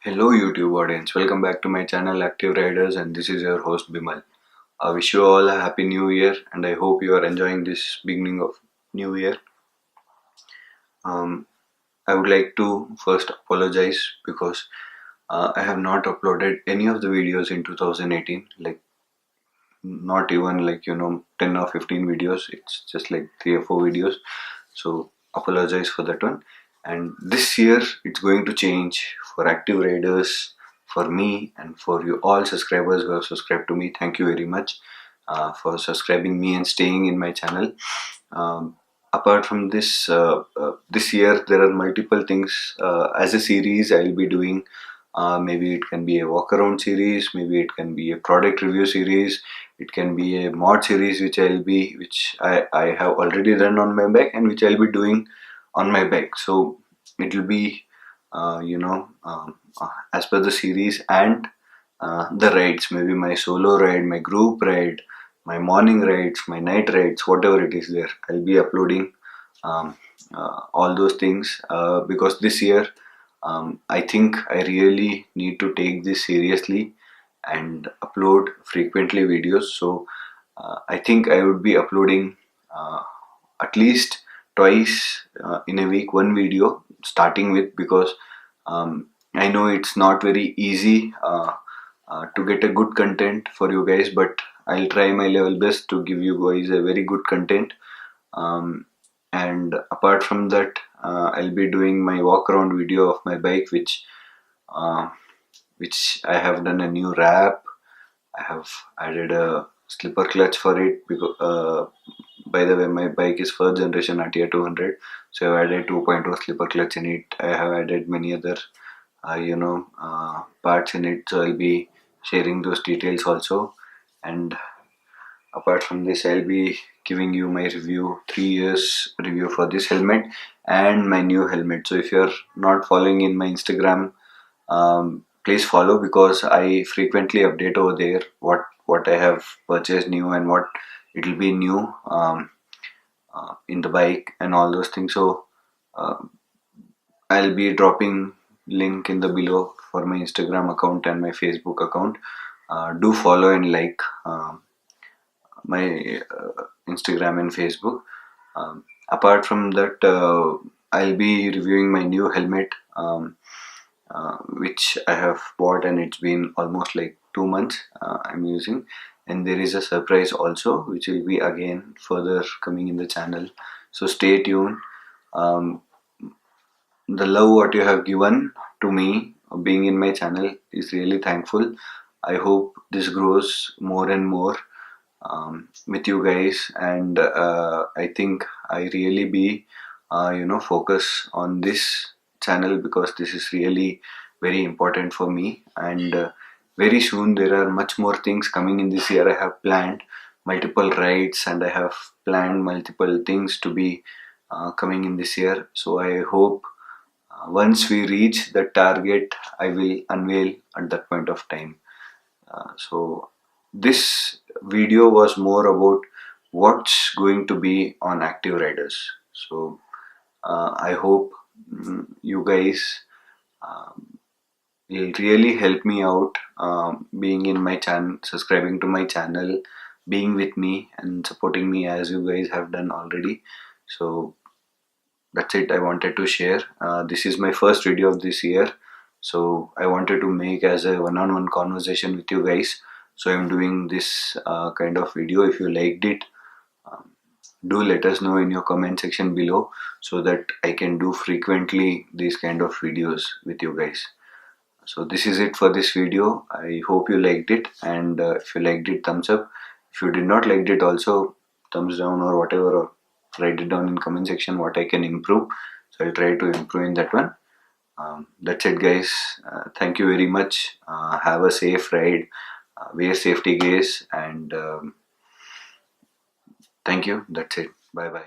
Hello YouTube audience, welcome back to my channel ActiveRiderss, and this is your host Bimal. I wish you all a happy new year and I hope you are enjoying this beginning of new year. Um, I would like to first apologize because I have not uploaded any of the videos in 2018, like not even 10 or 15 videos, it's just like 3 or 4 videos. So apologize for that one. And this year it's going to change for ActiveRiderss, for me, and for you all subscribers who have subscribed to me. Thank you very much for subscribing me and staying in my channel. Apart from this, this year there are multiple things as a series I'll be doing. Maybe it can be a walk around series, maybe it can be a product review series, it can be a mod series which I have already done on my bike and which I'll be doing on my bike. So it will be as per the series and the rides, maybe my solo ride, my group ride, my morning rides, my night rides, whatever it is there, I'll be uploading all those things because this year I think I really need to take this seriously and upload frequently videos. So I think I would be uploading at least twice in a week, one video starting with, because I know it's not very easy to get a good content for you guys, but I'll try my level best to give you guys a very good content. And apart from that, I'll be doing my walk around video of my bike, uh, which I have done a new wrap. I have added a slipper clutch for it because by the way, my bike is first generation RTR 200, so I've added 2.0 slipper clutch in it. I have added many other parts in it, so I'll be sharing those details also. And apart from this, I'll be giving you my review, 3 years review for this helmet and my new helmet. So if you're not following in my Instagram, please follow, because I frequently update over there what I have purchased new and what it will be new in the bike and all those things. So uh, I'll be dropping link in the below for my Instagram account and my Facebook account. Do follow and like my Instagram and Facebook. Apart from that, I'll be reviewing my new helmet, which I have bought, and it's been almost like 2 months I'm using. And there is a surprise also, which will be again further coming in the channel. So stay tuned. Um, the love what you have given to me being in my channel is really thankful. I hope this grows more and more with you guys, and I think I really be focus on this channel, because this is really very important for me. And very soon there are much more things coming in this year. I have planned multiple rides and I have planned multiple things to be coming in this year. So I hope once we reach the target, I will unveil at that point of time. So this video was more about what's going to be on ActiveRiderss. So I hope you guys will really help me out, being in my channel, subscribing to my channel, being with me and supporting me as you guys have done already. So that's it I wanted to share. This is my first video of this year, so I wanted to make as a one-on-one conversation with you guys. So I'm doing this kind of video. If you liked it, um, do let us know in your comment section below, so that I can do frequently these kind of videos with you guys. So this is it for this video. I hope you liked it, and if you liked it, thumbs up. If you did not like it, also thumbs down or whatever, or write it down in comment section what I can improve. So I'll try to improve in that one. That's it guys. Thank you very much. Have a safe ride, wear safety gears, and thank you. That's it. Bye bye.